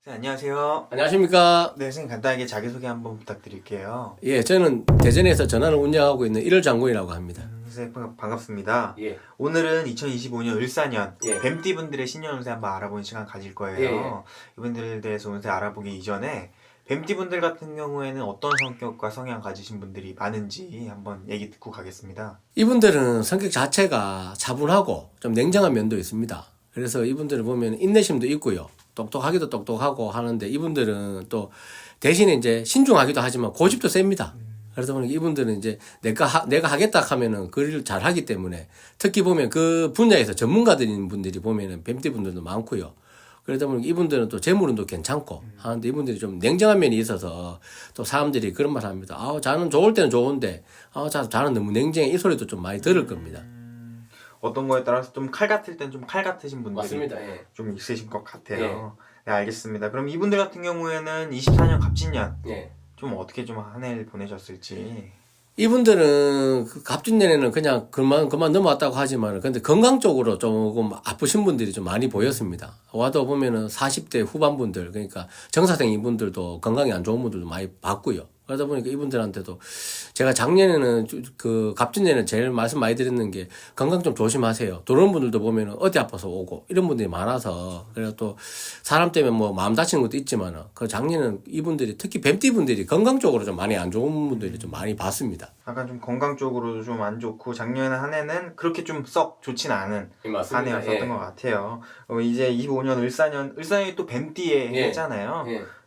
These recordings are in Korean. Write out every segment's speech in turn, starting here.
안녕하세요. 안녕하십니까. 네, 선생님 간단하게 자기소개 한번 부탁드릴게요. 예, 저는 대전에서 전화를 운영하고 있는 1월 장군이라고 합니다. 선생님 반갑습니다. 예. 오늘은 2025년 을사년 예. 뱀띠분들의 신년 운세 한번 알아보는 시간 가질 거예요. 이분들에 대해서 운세 알아보기 이전에 뱀띠분들 같은 경우에는 어떤 성격과 성향 가지신 분들이 많은지 한번 얘기 듣고 가겠습니다. 이분들은 성격 자체가 차분하고 좀 냉정한 면도 있습니다. 그래서 이분들을 보면 인내심도 있고요. 똑똑하기도 똑똑하고 하는데 이분들은 또 대신에 이제 신중하기도 하지만 고집도 셉니다. 그러다 보니까 이분들은 이제 내가 하겠다 하면은 그 일을 잘 하기 때문에 특히 보면 그 분야에서 전문가들인 분들이 보면은 뱀띠 분들도 많고요. 그러다 보니까 이분들은 또 재물운도 괜찮고 하는데 이분들이 좀 냉정한 면이 있어서 또 사람들이 그런 말 합니다. 자는 좋을 때는 좋은데, 자는 너무 냉정해. 이 소리도 좀 많이 들을 겁니다. 어떤 거에 따라서 좀 칼 같을 땐 좀 칼 같으신 분들이 맞습니다. 예. 좀 있으신 것 같아요. 네, 알겠습니다. 그럼 이분들 같은 경우에는 24년 갑진년 예. 좀 어떻게 좀 한 해를 보내셨을지. 이분들은 그 갑진년에는 그냥 그만 넘어왔다고 하지만 근데 건강 쪽으로 조금 아프신 분들이 좀 많이 보였습니다. 와도 보면은 40대 후반분들 그러니까 정사생인 분들도 건강이 안 좋은 분들도 많이 봤고요. 그러다 보니까 이분들한테도 제가 작년에는 그 갑진년에 제일 말씀 많이 드렸는 게 건강 좀 조심하세요. 그런 분들도 보면은 어디 아파서 오고 이런 분들이 많아서 그래서 또 사람 때문에 뭐 마음 다치는 것도 있지만은 그 작년에는 이분들이 특히 뱀띠 분들이 건강 쪽으로 좀 많이 안 좋은 분들이 좀 많이 봤습니다. 약간 좀 건강 쪽으로도 좀 안 좋고 작년 한 해는 그렇게 좀 썩 좋진 않은 한 해였었던 것 같아요. 이제 25년 을사년이 또 뱀띠의 해잖아요.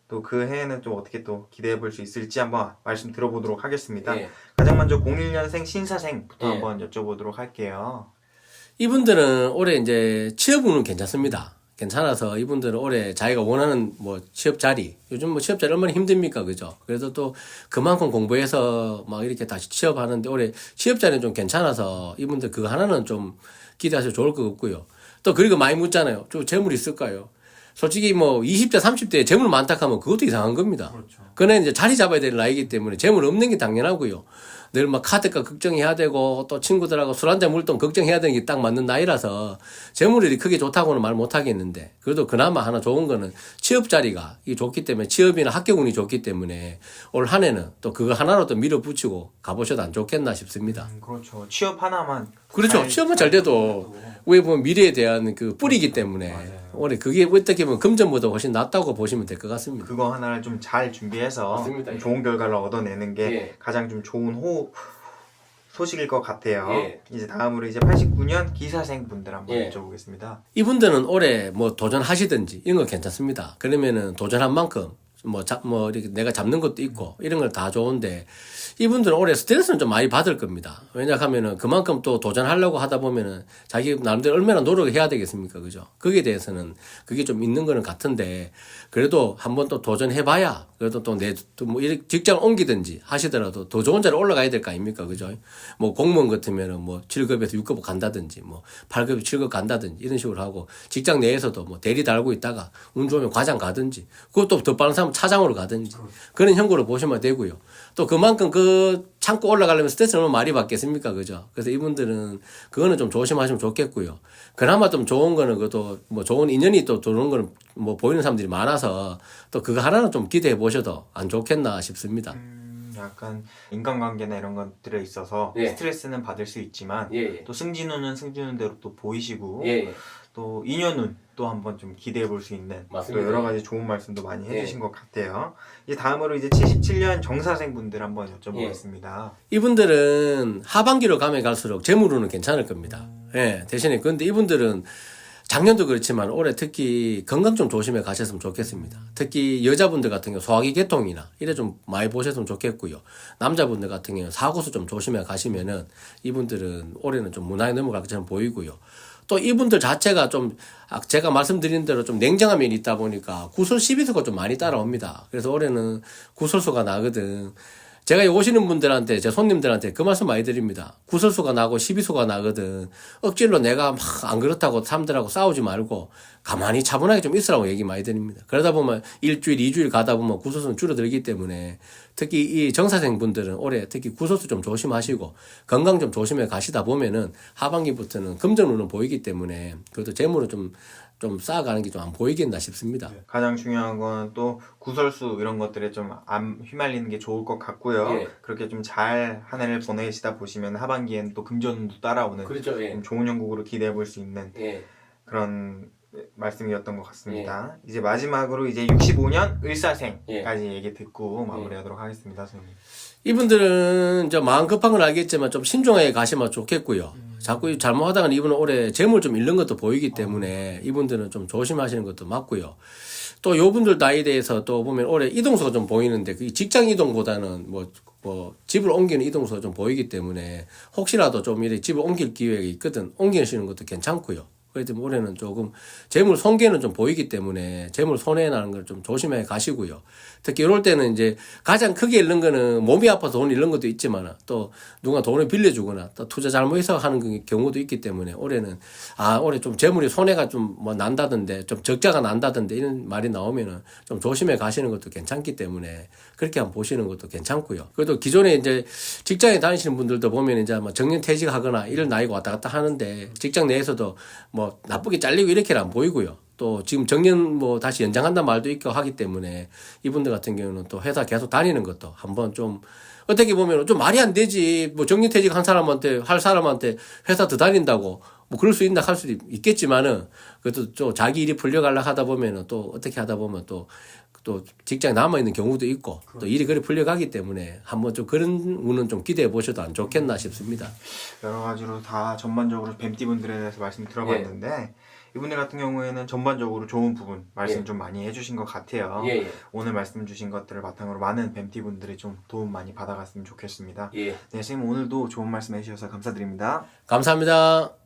또 그 해에는 좀 어떻게 또 기대해 볼 수 있을지 한번 말씀 들어보도록 하겠습니다. 가장 먼저 01년생 신사생부터 한번 여쭤보도록 할게요. 이분들은 올해 이제 취업운은 괜찮습니다. 괜찮아서 이분들은 올해 자기가 원하는 뭐 취업 자리, 요즘 뭐 취업 자리 얼마나 힘듭니까, 그죠? 그래서 또 그만큼 공부해서 막 이렇게 다시 취업하는데 올해 취업 자리는 좀 괜찮아서 이분들 그거 하나는 좀 기대하셔도 좋을 것 같고요. 또 그리고 많이 묻잖아요. 좀 재물 있을까요? 솔직히 뭐 20대, 30대에 재물 많다 하면 그것도 이상한 겁니다. 그렇죠. 그는 이제 자리 잡아야 될 나이기 때문에 재물 없는 게 당연하고요. 늘 막 카드값 걱정해야 되고 또 친구들하고 술 한잔 물돈 걱정해야 되는 게 딱 맞는 나이라서 재물이 크게 좋다고는 말 못 하겠는데 그래도 그나마 하나 좋은 거는 취업 자리가 이게 좋기 때문에 취업이나 학교 운이 좋기 때문에 올 한 해는 또 그거 하나로 또 밀어붙이고 가보셔도 안 좋겠나 싶습니다. 그렇죠. 취업 하나만. 그렇죠. 취업만 잘 돼도 왜 보면 미래에 대한 그 뿌리기 때문에 올해 그게 어떻게 보면 금전보다 훨씬 낫다고 보시면 될 것 같습니다. 그거 하나를 좀 잘 준비해서 맞습니다. 좀 좋은 결과를 얻어내는 게 가장 좀 좋은 소식일 것 같아요. 이제 다음으로 이제 89년 기사생 분들 한번 여쭤보겠습니다. 이분들은 올해 뭐 도전하시든지 이런 거 괜찮습니다. 그러면은 도전한 만큼 이렇게 내가 잡는 것도 있고 이런 걸 다 좋은데 이분들은 올해 스트레스는 좀 많이 받을 겁니다. 왜냐하면은 그만큼 또 도전하려고 하다 보면은 자기 나름대로 얼마나 노력을 해야 되겠습니까? 그죠? 거기에 대해서는 그게 좀 있는 거는 같은데 그래도 한번 또 도전해봐야 그래도 뭐 이렇게 직장을 옮기든지 하시더라도 더 좋은 자리에 올라가야 될 거 아닙니까? 그죠? 뭐 공무원 같으면은 뭐 7급에서 6급 간다든지 뭐 8급에서 7급 간다든지 이런 식으로 하고 직장 내에서도 뭐 대리 달고 있다가 운 좋으면 과장 가든지 그것도 더 빠른 사람 차장으로 가든지 그런 형국으로 보시면 되고요. 또 그만큼 그 참고 올라가려면 스트레스를 너무 많이 받겠습니까? 그죠? 그래서 이분들은 그거는 좀 조심하시면 좋겠고요. 그나마 좀 좋은 거는 그것도 뭐 좋은 인연이 또 들어오는 거는 뭐 보이는 사람들이 많아서 또 그거 하나는 좀 기대해 보셔도 안 좋겠나 싶습니다. 약간 인간관계나 이런 것들에 있어서 스트레스는 받을 수 있지만 또 승진운은 승진운대로 또 보이시고 또 인연운 또 한번 좀 기대해 볼 수 있는 또 여러 가지 좋은 말씀도 많이 해주신 것 같아요. 이제 다음으로 이제 77년 정사생 분들 한번 여쭤보겠습니다. 이분들은 하반기로 가면 갈수록 재물운은 괜찮을 겁니다. 대신에 근데 이분들은 작년도 그렇지만 올해 특히 건강 좀 조심해 가셨으면 좋겠습니다. 특히 여자분들 같은 경우 소화기 계통이나 이래 좀 많이 보셨으면 좋겠고요. 남자분들 같은 경우 사고수 좀 조심해 가시면은 이분들은 올해는 좀 무난히 넘어갈 것처럼 보이고요. 또 이분들 자체가 좀 제가 말씀드린 대로 좀 냉정한 면이 있다 보니까 구설 12수가 좀 많이 따라옵니다. 그래서 올해는 구설수가 나거든. 제가 오시는 분들한테, 제 손님들한테 그 말씀 많이 드립니다. 구설수가 나고 12수가 나거든. 억지로 내가 막 안 그렇다고 사람들하고 싸우지 말고 가만히 차분하게 좀 있으라고 얘기 많이 드립니다. 그러다 보면 일주일, 2주일 가다 보면 구설수는 줄어들기 때문에 특히 이 정사생 분들은 올해 특히 구설수 좀 조심하시고 건강 좀 조심해 가시다 보면은 하반기부터는 금전운은 보이기 때문에 그래도 재물은 좀 좀 쌓아가는 게 좀 안 보이겠나 싶습니다. 가장 중요한 건 또 구설수 이런 것들에 좀 안 휘말리는 게 좋을 것 같고요. 예. 그렇게 좀 잘 한 해를 보내시다 보시면 하반기에는 또 금전도 따라오는 그렇죠. 예. 좀 좋은 형국으로 기대해 볼 수 있는 예. 그런 말씀이었던 것 같습니다. 이제 마지막으로 이제 65년 을사생까지 얘기 듣고 마무리하도록 하겠습니다, 선생님. 이분들은 저 마음 급한 건 알겠지만 좀 신중하게 가시면 좋겠고요. 자꾸 잘못하다가 이분은 올해 재물 좀 잃는 것도 보이기 때문에 이분들은 좀 조심하시는 것도 맞고요. 또 요분들 나이에 대해서 또 보면 올해 이동수가 좀 보이는데 그 직장 이동보다는 뭐 집을 옮기는 이동수가 좀 보이기 때문에 혹시라도 좀 이렇게 집을 옮길 기회가 있거든 옮기시는 것도 괜찮고요. 그래도 올해는 조금 재물 손괴는 좀 보이기 때문에 재물 손해 나는 걸 좀 조심해 가시고요. 특히 이럴 때는 이제 가장 크게 잃는 거는 몸이 아파서 돈 잃는 것도 있지만 또 누가 돈을 빌려주거나 또 투자 잘못해서 하는 경우도 있기 때문에 올해는 올해 좀 재물이 손해가 좀 뭐 난다던데 좀 적자가 난다던데 이런 말이 나오면은 좀 조심해 가시는 것도 괜찮기 때문에 그렇게 한번 보시는 것도 괜찮고요. 그래도 기존에 이제 직장에 다니시는 분들도 보면 이제 뭐 정년 퇴직하거나 이런 나이가 왔다 갔다 하는데 직장 내에서도 뭐 나쁘게 잘리고 이렇게는 안 보이고요. 또 지금 정년 뭐 다시 연장한다는 말도 있고 하기 때문에 이분들 같은 경우는 또 회사 계속 다니는 것도 한번 좀 어떻게 보면 좀 말이 안 되지. 뭐 정년 퇴직한 사람한테 할 사람한테 회사 더 다닌다고 뭐 그럴 수 있나 할 수도 있겠지만은 그래도 또 자기 일이 풀려가려 하다 보면은 또 어떻게 하다 보면 또 직장에 남아있는 경우도 있고 또 일이 그래 풀려가기 때문에 한번 좀 그런 운은 좀 기대해 보셔도 안 좋겠나 싶습니다. 여러 가지로 다 전반적으로 뱀띠분들에 대해서 말씀 들어봤는데 이분들 같은 경우에는 전반적으로 좋은 부분 말씀 좀 많이 해주신 것 같아요. 오늘 말씀 주신 것들을 바탕으로 많은 뱀띠분들이 좀 도움 많이 받아갔으면 좋겠습니다. 네, 선생님 오늘도 좋은 말씀 해주셔서 감사드립니다. 감사합니다.